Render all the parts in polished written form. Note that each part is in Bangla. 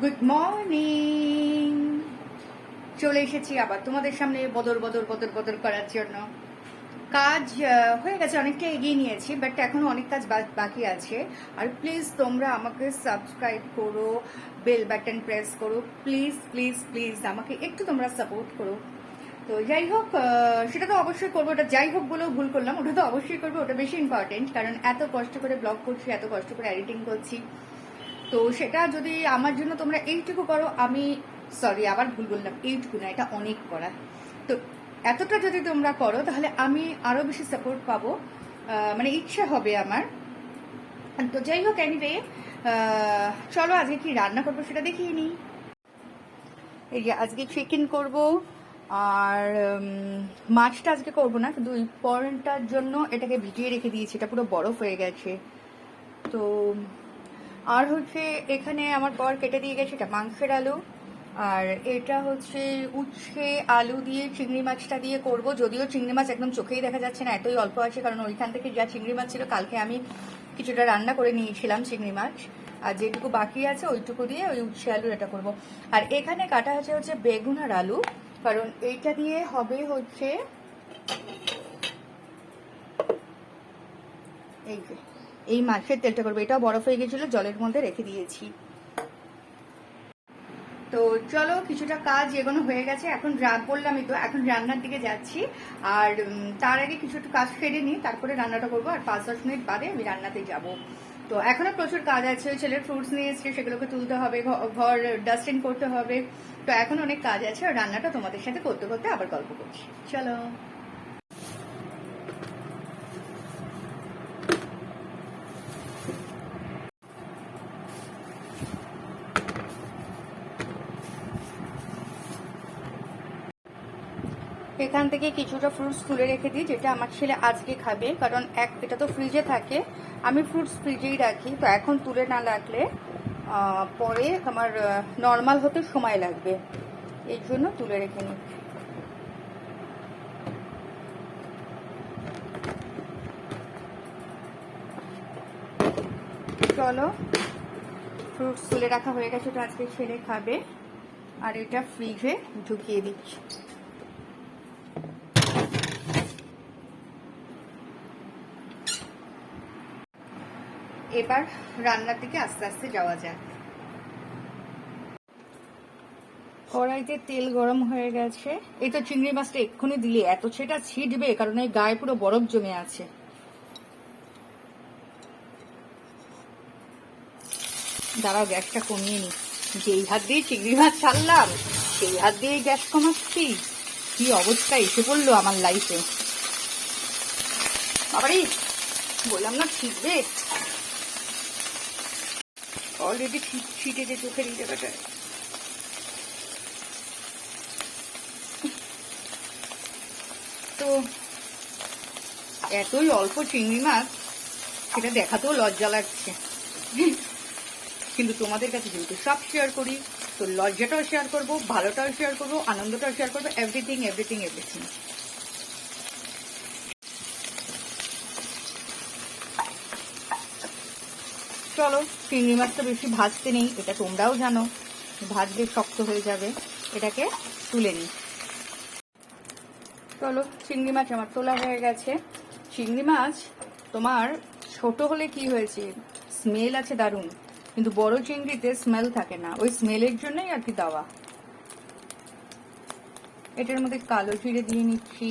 Good morning. চলে এসেছি আবার তোমাদের সামনে বদর বদর বদর বদর করার জন্য। কাজ হয়ে গেছে, অনেকটা এগিয়ে নিয়েছি, বাট এখনো অনেক কাজ বাকি আছে। আর প্লিজ তোমরা আমাকে সাবস্ক্রাইব করো, বেল বাটন প্রেস করো, প্লিজ প্লিজ প্লিজ আমাকে একটু তোমরা সাপোর্ট করো। তো যাই হোক, সেটা তো অবশ্যই করবো, ওটা যাই হোক বলেও ভুল করলাম, ওটা তো অবশ্যই করবো, ওটা বেশি ইম্পর্টেন্ট, কারণ এত কষ্ট করে ব্লগ করছি, এত কষ্ট করে এডিটিং করছি। তো সেটা যদি আমার জন্য তোমরা এইটুকু করো, আমি সরি আবার ভুল বললাম, এইটুকু না, এটা অনেক করা। তো এতটা যদি তোমরা করো তাহলে আমি আরো বেশি সাপোর্ট পাবো, মানে ইচ্ছা হবে আমার। তো যাই হোক, এনিওয়ে চলো আজকে কি রান্না করবো সেটা দেখিয়ে নিই। এই যে আজকে চিকেন করব, আর মাছটা আজকে করবো না, কিন্তু ওই পরোটার জন্য এটাকে ভিজিয়ে রেখে দিয়েছি, এটা পুরো বরফ হয়ে গেছে। তো আর হচ্ছে এখানে আমার বর কেটে দিয়ে গেছে এটা মাংসের আলু, আর এটা হচ্ছে উচ্ছে আলু দিয়ে চিংড়ি মাছটা দিয়ে করব। যদিও চিংড়ি মাছ একদম চোখেই দেখা যাচ্ছে না, এতই অল্প আছে, কারণ ওইখান থেকে যা চিংড়ি মাছ ছিল কালকে আমি কিছুটা রান্না করে নিয়েছিলাম চিংড়ি মাছ, আর যেটুকু বাকি আছে ওইটুকু দিয়ে ওই উচ্ছে আলু এটা করব। আর এখানে কাটা হচ্ছে বেগুন আর আলু, কারণ এইটা দিয়ে হবে হচ্ছে এই যে এই মাছের তেলটা করবো। এটাও বরফ হয়ে গেছিল, জলের মধ্যে রেখে দিয়েছি। তো চলো, কিছুটা কাজ এগোনো হয়ে গেছে, এখন বললামই তো এখন রান্নার দিকে যাচ্ছি। আর তার আগে কিছু একটু কাজ সেরে নিই, তারপরে রান্নাটা করবো, আর 5-10 মিনিট বাদে আমি রান্নাতে যাব। তো এখনো প্রচুর কাজ আছে, ছেলের ফ্রুটস নিয়ে এসছে, সেগুলোকে তুলতে হবে, ঘর ডাস্টিং করতে হবে। তো এখন অনেক কাজ আছে, আর রান্নাটা তোমাদের সাথে করতে করতে আবার গল্প করছি, চলো। এখান থেকে কিছুটা ফ্রুটস তুলে রেখে দিই, যেটা আমার ছেলে আজকে খাবে, কারণ এটা তো ফ্রিজে থাকে, আমি ফ্রুটস ফ্রিজেই রাখি। তো এখন তুলে না রাখলে পরে আমার নর্মাল হতে সময় লাগবে, এই জন্য তুলে রেখে নিই। চলো, ফ্রুটস তুলে রাখা হয়ে গেছে, তো আজকে ছেলে খাবে, আর এটা ফ্রিজে ঢুকিয়ে দিচ্ছি। এবার রান্নার দিকে আস্তে আস্তে যাওয়া যায়। কড়াইতে তেল গরম হয়ে গেছে, এই তো চিংড়ি মাছটা এক্ষুনি দিলে এত সেটা ছিটবে, কারণ এই গায়ে পুরো বরফ জমে আছে। দাঁড়াও, গ্যাসটা কমিয়ে নি, যেই হাত দিয়ে চিংড়ি মাছ ছাড়লাম সেই হাত দিয়ে গ্যাস কমাচ্ছি, কি অবস্থা এসে পড়লো আমার লাইফে। বাবারে, বললাম না ছিটবে, অলরেডি ছিটেছে চোখের এই জায়গাটায়। তো এতই অল্প চিংড়ি মাছ, সেটা দেখাতেও লজ্জা লাগছে, কিন্তু তোমাদের কাছে যেহেতু সব শেয়ার করি, তো লজ্জাটাও শেয়ার করবো, ভালোটাও শেয়ার করবো, আনন্দটাও শেয়ার করবো, এভরিথিং এভরিথিং এভরিথিং। চলো, চিংড়ি মাছটা বেশি ভাজতে নেই, এটা তোমরাও জানো, ভাজলে শক্ত হয়ে যাবে, এটাকে তুলে নিই। চলো, চিংড়ি মাছ আমার তোলা হয়ে গেছে। চিংড়ি মাছ তোমার ছোট হলে কি হয়েছে, স্মেল আছে দারুণ, কিন্তু বড় চিংড়িতে স্মেল থাকে না, ওই স্মেলের জন্যই আর কি দেওয়া। এটার মধ্যে কালো জিরে দিয়ে নিচ্ছি।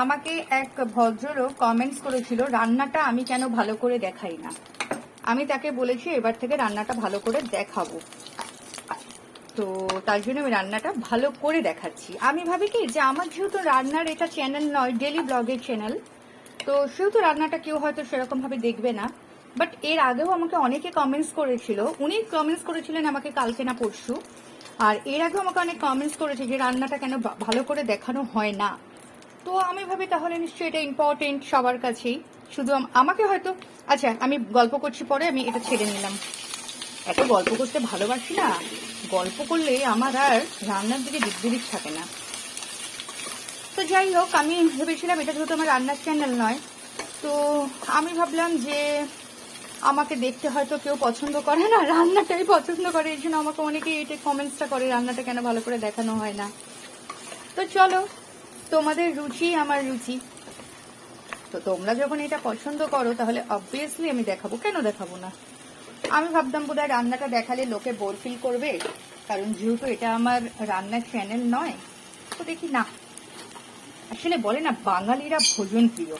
আমাকে এক ভদ্রলোক কমেন্টস করেছিল রান্নাটা আমি কেন ভালো করে দেখাই না, আমি তাকে বলেছি এবার থেকে রান্নাটা ভালো করে দেখাবো। তো তার জন্য আমি রান্নাটা ভালো করে দেখাচ্ছি। আমি ভাবি কি যে আমার যেহেতু রান্নার এটা চ্যানেল নয়, ডেলি ব্লগের চ্যানেল, তো সেহেতু রান্নাটা কেউ হয়তো সেরকম ভাবে দেখবে না। বাট এর আগেও আমাকে অনেকে কমেন্টস করেছিল, উনি কমেন্টস করেছিলেন আমাকে কালকে না পরশু, আর এর আগেও আমাকে অনেক কমেন্টস করেছে যে রান্নাটা কেন ভালো করে দেখানো হয় না। তো আমি ভাবি তাহলে নিশ্চয়ই এটা ইম্পর্টেন্ট সবার কাছেই, শুধু আমাকে হয়তো, আচ্ছা আমি গল্প করছি, পরে আমি এটা ছেড়ে নিলাম, এত গল্প করতে ভালোবাসি না, গল্প করলে আমার আর রান্নার দিকে দিক থাকে না। তো যাই হোক, আমি ভেবেছিলাম এটা যেহেতু আমার রান্নার চ্যানেল নয়, তো আমি ভাবলাম যে আমাকে দেখতে হয়তো কেউ পছন্দ করে না, রান্নাটাই পছন্দ করে। এই জন্য আমাকে অনেকে এটা কমেন্টসটা করে, রান্নাটা কেন ভালো করে দেখানো হয় না। তো চলো, তোমাদের রুচি আমার রুচি, তো তোমরা যখন এটা পছন্দ করো তাহলে অবভিয়াসলি আমি দেখাবো, কেন দেখাবো না। আমি ভাবতাম বোধহয় রান্নাটা দেখালে লোকে বোর ফিল করবে, কারণ যেহেতু এটা আমার রান্নার চ্যানেল নয়। তো দেখি না, আসলে বলে না বাঙালিরা ভোজন প্রিয়,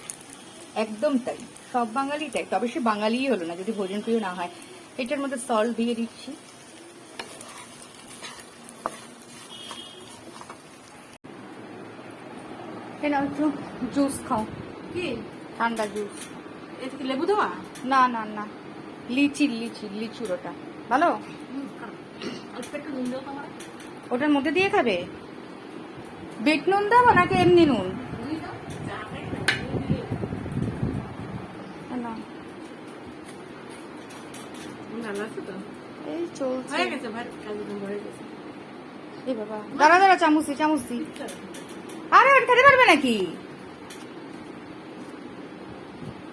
একদম তাই, সব বাঙালি তাই, তবে সে বাঙালিই হলো না যদি ভোজন প্রিয় না হয়। এটার মধ্যে সল্ট দিয়ে দিচ্ছি। একটু জুস খাও, কি ঠান্ডা জুস। এটা কি লেবু দেওয়া? না না না, লিচুর ওটা ভালো। অল্প একটু নুন দাও তোমার। ওটার মধ্যে দিয়ে খাবে? বিট নুন দেবো নাকি এমনি নুন? না, ভালো আছে তো, এই চলছে। হয়ে গেছে ভাই, কাজ হয়ে গেছে। এই বাবা, দাঁড়া দাঁড়া, চামচি। আরে ওটা খেতে পারবে নাকি?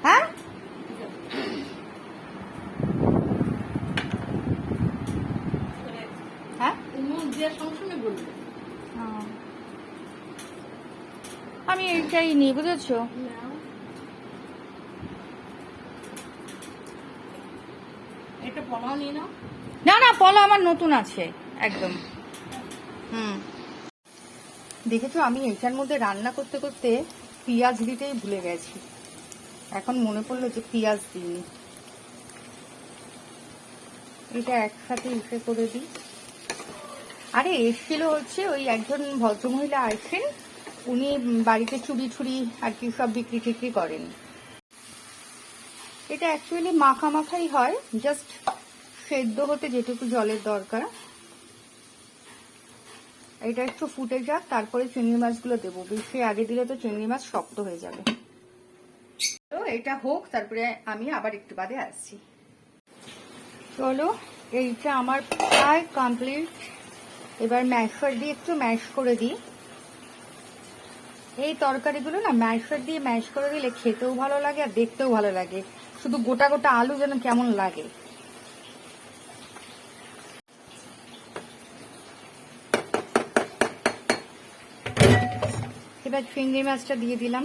হ্যাঁ, হ্যাঁ, নুন দিয়ে সঙ্গে বলবে। আমি এইটাই নিই, বুঝেছো? এটা পোলাও নিয়ে নাও। না না, পলা আমার নতুন আছে একদম। দেখেছো, আমি এইটার মধ্যে রান্না করতে করতে পেঁয়াজ দিতেই ভুলে গেছি, এখন মনে পড়লো যে পেঁয়াজ দিইনি। এটা একসাথে ইসে করে দিই। আরে এসছিল হচ্ছে ওই একজন ভদ্রমহিলা আসেন, উনি বাড়িতে চুড়ি ছুরি আর কি সব বিক্রি টিক্রি করেন। এটা অ্যাকচুয়ালি মাখাই হয়, জাস্ট সেদ্ধ হতে যেটুকু জলের দরকার। এটা একটু ফুটে যাক, তারপরে চিংড়ি মাছগুলো দেবো, বেশি আগে দিলে তো চিংড়ি মাছ শক্ত হয়ে যাবে। তো এটা হোক, তারপরে আমি আবার একটু বাদে আসছি। চলো, এইটা আমার প্রায় কমপ্লিট। এবার ম্যাশার দিয়ে একটু ম্যাশ করে দিই। এই তরকারিগুলো না ম্যাশার দিয়ে ম্যাশ করে দিলে খেতেও ভালো লাগে আর দেখতেও ভালো লাগে, শুধু গোটা গোটা আলু যেন কেমন লাগে। এবার চিংড়ি মাছটা দিয়ে দিলাম।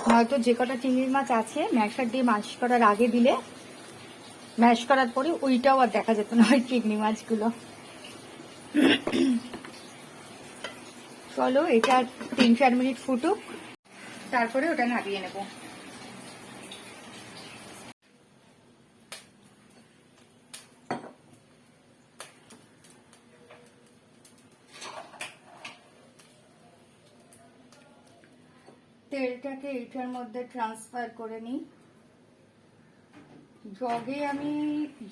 হয়তো যে কটা চিংড়ি মাছ আছে ম্যাশার দিয়ে ম্যাশ করার আগে দিলে, ম্যাশ করার পরে ওইটাও আর দেখা যেত না, ওই চিংড়ি মাছগুলো। চলো, এটা 3-4 মিনিট ফুটুক, তারপরে ওটা নামিয়ে নেব। তেলটাকে এইটার মধ্যে ট্রান্সফার করে নিই।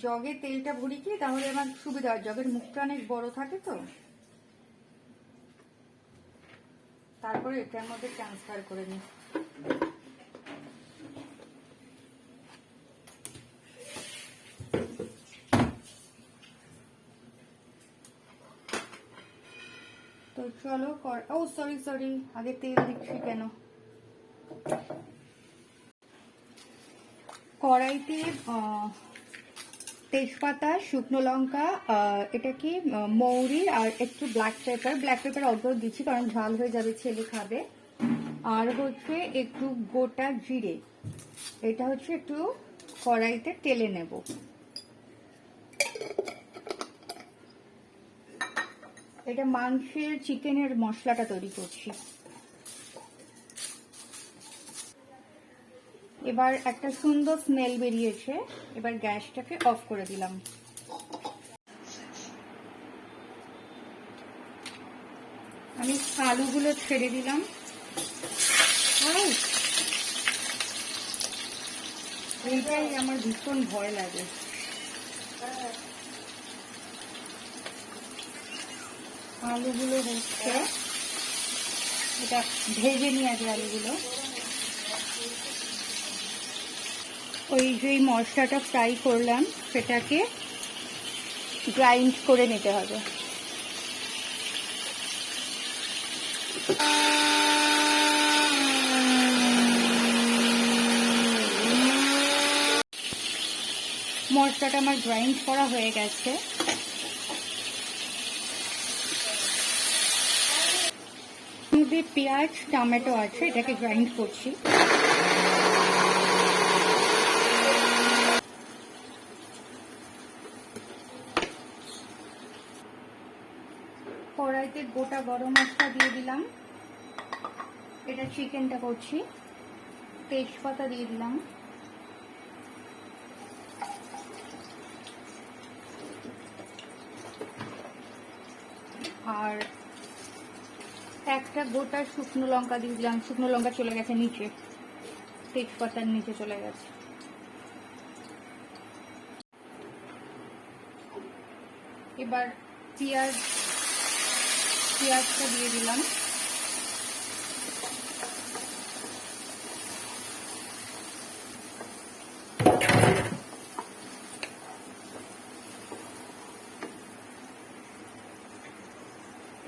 জগে তেলটা ভরি কি, তাহলে আমার সুবিধা হয়, জগের মুখটা অনেক বড় থাকে তো। তারপরে এটার মধ্যে ট্রান্সফার করে নিই। তো চলো, ও সরি, আগে তেল দিচ্ছি কেন। কড়াইতে তেজপাতা, শুকনো লঙ্কা, এটা কি মৌরি আর একটু ব্ল্যাক পেপার অল্প দিচ্ছি কারণ ঝাল হয়ে যাবে, ছেলে খাবে। আর হচ্ছে একটু গোটা জিরে, এটা হচ্ছে একটু কড়াইতে টেলে নেব। এটা মাংসের চিকেনের মশলাটা তৈরি করছি। এবার একটা সুন্দর স্মেল বেরিয়েছে, এবার গ্যাসটাকে অফ করে দিলাম। আমি আলুগুলো ছেড়ে দিলাম। এইটাই আমার ভীষণ ভয় লাগে। আলুগুলো হচ্ছে, এটা ভেজে নিয়ে আগে আলুগুলো। ওই যে মশলাটা ফ্রাই করলাম সেটাকে গ্রাইন্ড করে নিতে হবে। মশলাটা আমার গ্রাইন্ড করা হয়ে গেছে। মধ্যে পেঁয়াজ টমেটো আছে, এটাকে গ্রাইন্ড করছি। কড়াইতে গোটা গরম মশলা দিয়ে দিলাম, এটা চিকেনটা করছি। তেজপাতা দিয়ে দিলাম, আর একটা গোটা শুকনো লঙ্কা দিয়ে দিলাম। শুকনো লঙ্কা চলে গেছে নিচে, তেজপাতার নিচে চলে গেছে। এবার পেঁয়াজটা দিয়ে দিলাম।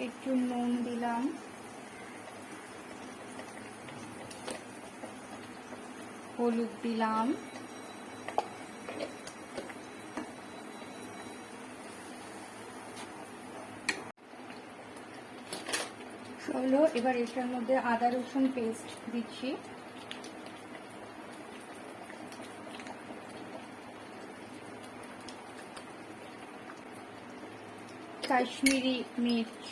একটু নুন দিলাম, হলুদ দিলাম, চলো এবার এটার মধ্যে আদা রসুন পেস্ট দিচ্ছি। কাশ্মীরি মির্চ,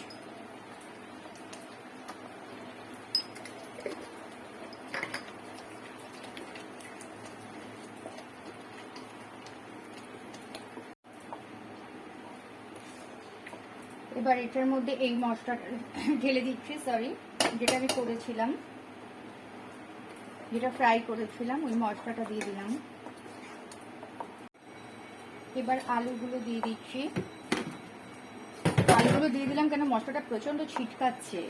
এবার এটার মধ্যে এই মশলাটা ঢেলে দিচ্ছি। সরি, যেটা আমি করেছিলাম, যেটা ফ্রাই করেছিলাম, ওই মশলাটা দিয়ে দিলাম। এবার আলুগুলো দিয়ে দিচ্ছি। আলুগুলো দিয়ে দিলাম কেন, মশলাটা প্রচন্ড ছিটকাচ্ছে,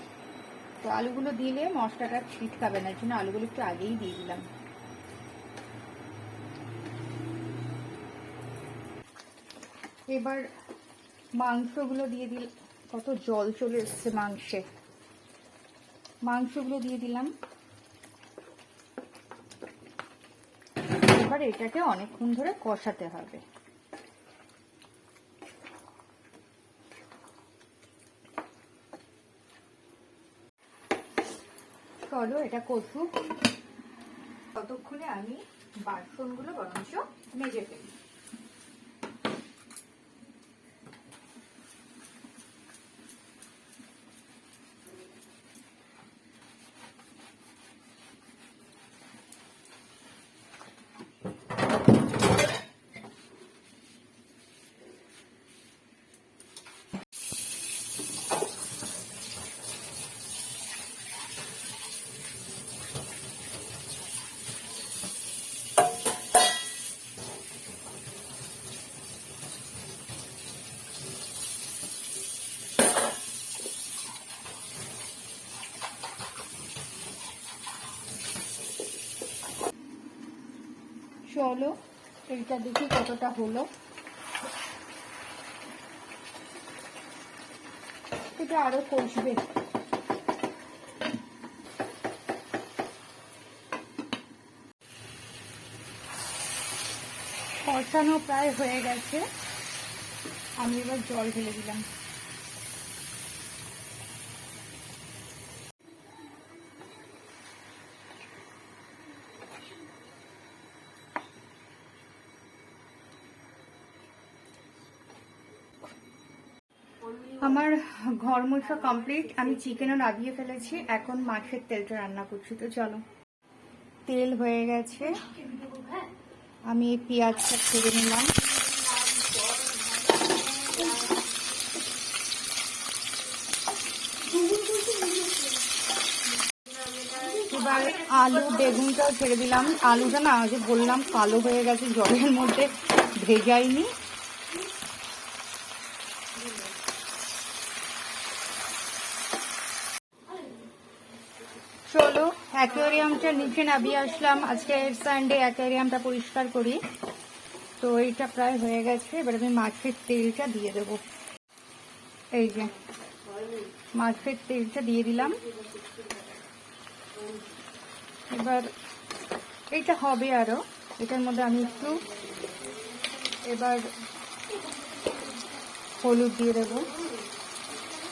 তো আলুগুলো দিলে মশলাটা ছিটকাবে না, এর জন্য আলুগুলো একটু আগেই দিয়ে দিলাম। এবার মাংসগুলো দিয়ে দিল, কত জল চলে এসছে মাংসে। মাংসগুলো দিয়ে দিলাম। এবার এটাকে অনেকক্ষণ ধরে কষাতে হবে। চলো এটা কষুক, ততক্ষণে আমি বাসনগুলো বরঞ্চ মেজে ফেলি। চলো এইটা দেখি কতটা হলো। এটা আরো কষবে। কষানো প্রায় হয়ে গেছে, আমি এবার জল ঢেলে দিলাম। আমার ঘর মোছা কমপ্লিট, আমি চিকেনও নাবিয়ে ফেলেছি, এখন মাছের তেলটা রান্না করছি। তো চলো, তেল হয়ে গেছে, আমি এই পেঁয়াজটা ছেড়ে নিলাম। এবার আলু বেগুনটাও ছেড়ে দিলাম। আলুটা না, যে বললাম কালো হয়ে গেছে, জলের মধ্যে ভেজাইনি। চলো অ্যাকোয়ারিয়ামটা নিচে নামিয়ে আসলাম, আজকে সানডে অ্যাকোয়ারিয়ামটা পরিষ্কার করি। তো এইটা প্রায় হয়ে গেছে, এবার আমি মাছের তেলটা দিয়ে দেব। এই যে মাছের তেলটা দিয়ে দিলাম। এবার এইটা হবে আরো, এটার মধ্যে আমি একটু এবার হলুদ দিয়ে দেবো।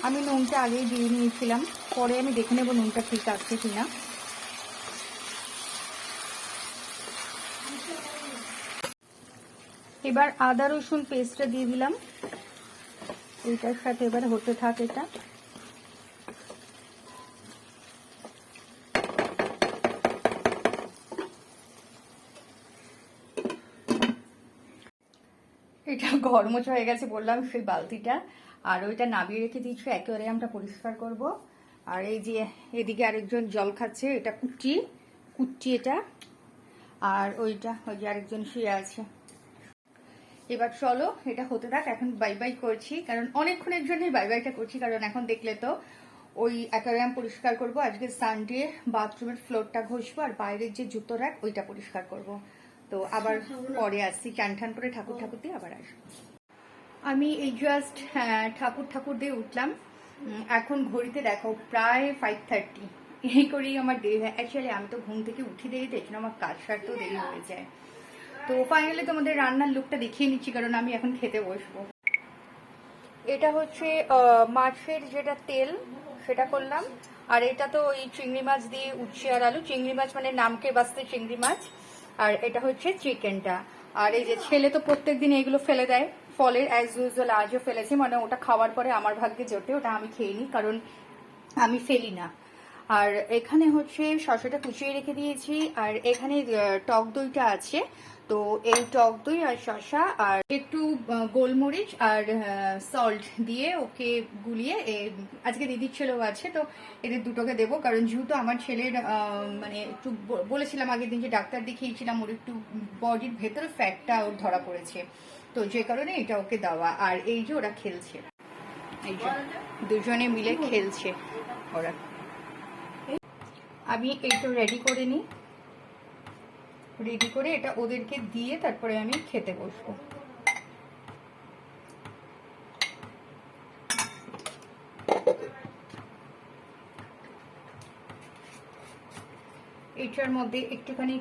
আমি নুনটা আগেই দিয়ে নিয়েছিলাম, পরে আমি দেখে নেবো নুনটা ঠিক আছে কিনা। এবার আদা রসুন পেস্টটা দিয়ে দিলাম, এইটার সাথে এবার হতে থাক এটা। এটা গরমচ হয়ে গেছে বললাম সেই বালতিটা, আর ওইটা নামিয়ে রেখে দিয়েছি, অ্যাকোয়ারিয়ামটা পরিষ্কার করব। আর এই যে এদিকে আরেকজন জল খাচ্ছে, এটা কুচ্চি কুচ্চি এটা, আর ওইটা ওই যে আরেকজন শুয়ে আছে। এবার চলো এটা হতে থাক, এখন বাই বাই করছি, কারণ অনেকক্ষণের জন্যই বাই বাইটা করছি, কারণ এখন দেখলে তো ওই অ্যাকোয়ারিয়াম পরিষ্কার করব, আজকে সানডে বাথরুমের ফ্লোরটা ঘষবো, আর বাইরের যে জুতো রাখ ওইটা পরিষ্কার করব। তো আবার পরে আসছি, চান ঠান করে ঠাকুর ঠাকুর দিয়ে আবার আসবো। আমি এই জাস্ট ঠাকুর দিয়ে উঠলাম, এখন ঘড়িতে দেখো প্রায় 5:30, এই করেই আমার দেরি হয়। অ্যাকচুয়ালি আমি তো ঘুম থেকে উঠি দেরিতে, এই জন্য আমার কাজ সারতেও দেরি হয়ে যায়। তো ফাইনালি তোমাদের রান্নার লুকটা দেখিয়ে নিচ্ছি, কারণ আমি এখন খেতে বসবো। এটা হচ্ছে মাছের যেটা তেল সেটা করলাম, আর এটা তো ওই চিংড়ি মাছ দিয়ে উচ্ছে আর আলু, চিংড়ি মাছ মানে নামকে বাঁচতে চিংড়ি মাছ, আর এটা হচ্ছে চিকেনটা। আর এই যে ছেলে তো প্রত্যেকদিন এগুলো ফেলে দেয়, ফলের অ্যাজ ইউজুয়াল আজও ফেলেছে, মানে ওটা খাওয়ার পরে আমার ভাগ্যে জোটে, ওটা আমি খেয়ে নিই কারণ আমি ফেলি না। আর এখানে হচ্ছে শসাটা কুচিয়ে রেখে দিয়েছি, আর এখানে টক দইটা আছে, তো এই টক দই আর শসা আর একটু গোলমরিচ আর সল্ট দিয়ে ওকে গুলিয়ে আজকে দিদির ছেলেও আছে, তো এদের দুটোকে দেবো, কারণ যেহেতু আমার ছেলের মানে একটু বলেছিলাম আগের দিন যে ডাক্তার দেখিয়েছিলাম, ওর একটু বডির ভেতরে ফ্যাটটা ওর ধরা পড়েছে, তো যে কারণে এটা ওকে দেওয়া। আর এই যে ওরা খেলছে, এই যে দুজনে মিলে খেলছে ওরা। আমি এইটা রেডি করে নিই, রেডি করে এটা ওদেরকে দিয়ে তারপরে আমি খেতে বসবো। এটার মধ্যে একটুখানি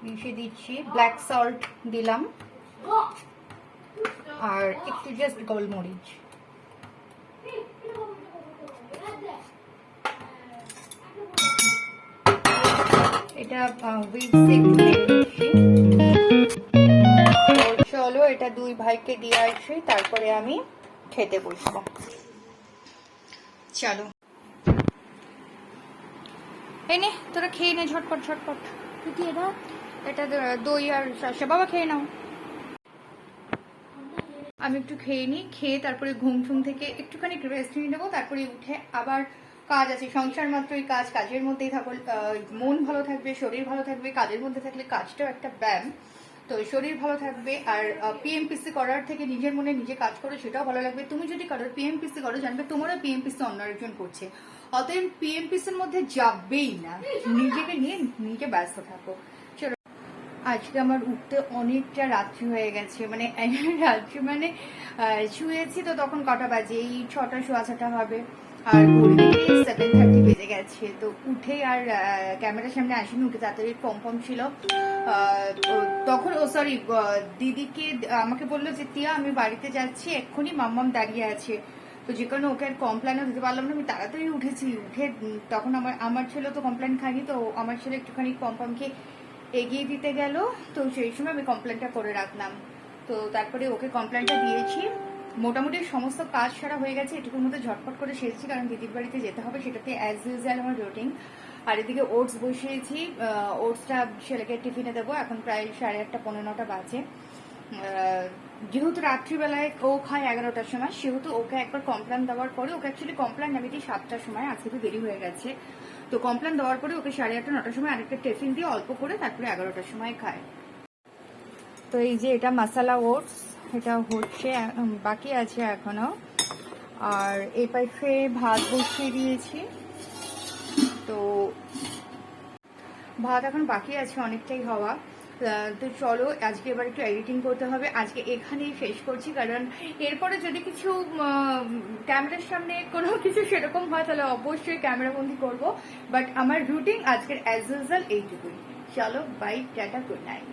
মিশে দিচ্ছি, ব্ল্যাক সল্ট দিলাম, আর একটু জাস্ট গোলমরিচ। এটা চলো এটা দুই ভাইকে দিয়ে আসি, তারপরে আমি খেতে বসবো। চলো এনে তোরা খেয়ে নে ঝটপট ঝটপট। কি এটা দই আর শসা, বাবা খেয়ে নাও। আমি একটু খেয়ে নিই, খেয়ে তারপরে ঘুম থেকে একটুখানি রেস্ট নিয়ে নেবো, তারপরে উঠে আবার কাজ আছে, সংসার মাত্রই কাজ, কাজের মধ্যেই থাকো, মন ভালো থাকবে, শরীর ভালো থাকবে, কাজের মধ্যে থাকলে কাজটাও একটা ব্যায়াম, তো শরীর ভালো থাকবে। আর পিএমপিসি করার থেকে নিজের মনে নিজে কাজ করো, সেটাও ভালো লাগবে। তুমি যদি কারোর পিএমপিসি করো, জানবে তোমারও পিএমপিসি অন্য একজন করছে, অতএব পিএমপিসির মধ্যে যাবেই না, নিজেকে নিয়ে নিজে ব্যস্ত থাকো। চলো, আজকে আমার উঠতে অনেকটা রাত্রি হয়ে গেছে, মানে রাত্রি মানে শুয়েছি তো তখন কটা বাজে, এই 6টা সোয়া 6টা হবে, আর ঘড়িতে 7:30 বেজে গেছে। তো উঠে আর ক্যামেরার সামনে আসিনি, উঠে তাড়াতাড়ি ফর্ম ছিল, তখন সরি দিদিকে আমাকে বললো যে তিয়া আমি বাড়িতে যাচ্ছি এক্ষুনি, মাম্মাম দাঁড়িয়ে আছে, তো যে কারণে ওকে আর কমপ্লেনও দিতে পারলাম না, আমি তাড়াতাড়ি উঠেছি। উঠে তখন আমার ছেলে তো কমপ্লেন খায়নি, তো আমার ছেলে একটুখানি পম্পমকে এগিয়ে দিতে গেল, তো সেই সময় আমি কমপ্লেনটা করে রাখলাম, তো তারপরে ওকে কমপ্লেনটা দিয়েছি। মোটামুটি সমস্ত কাজ সারা হয়ে গেছে, এটুকুর মধ্যে ঝটপট করে সেরেছি, কারণ দিদির বাড়িতে যেতে হবে, সেটাতে অ্যাজ ইউজুয়াল আমার রুটিন। আর এদিকে ওটস বসিয়েছি, ওটসটা ছেলেকে টিফিনে দেবো, এখন প্রায় 8:30 পৌনে 9টা বাজে। যেহেতু রাত্রিবেলায় ও খায় 11টার সময়, সেহেতু ওকে একবার কমপ্লেন দেওয়ার পরে, ওকে অ্যাকচুয়ালি কমপ্লেন আমি দিই 7টার সময়, আজকে তো দেরি হয়ে গেছে, তো কমপ্লেন দেওয়ার পরে ওকে 8:30 9টার সময় আরেকটা টিফিন দিয়ে অল্প করে তারপরে 11টার সময় খায়। তো এই যে এটা মশলা ওটস, এটা হচ্ছে বাকি আছে এখনো। আর এই পাশে ভাত বসিয়ে দিয়েছি, তো ভাত এখন বাকি আছে অনেকটাই হওয়া। তো চলো আজকে এবার একটু এডিটিং করতে হবে, আজকে এখানেই শেষ করছি, কারণ এরপরে যদি কিছু ক্যামেরার সামনে কোনো কিছু সেরকম হয় তাহলে অবশ্যই ক্যামেরাবন্দি করবো, বাট আমার রুটিন আজকের অ্যাজ ইউজুয়াল এইটুকুই। চলো বাই, টাটা, গুড নাইট।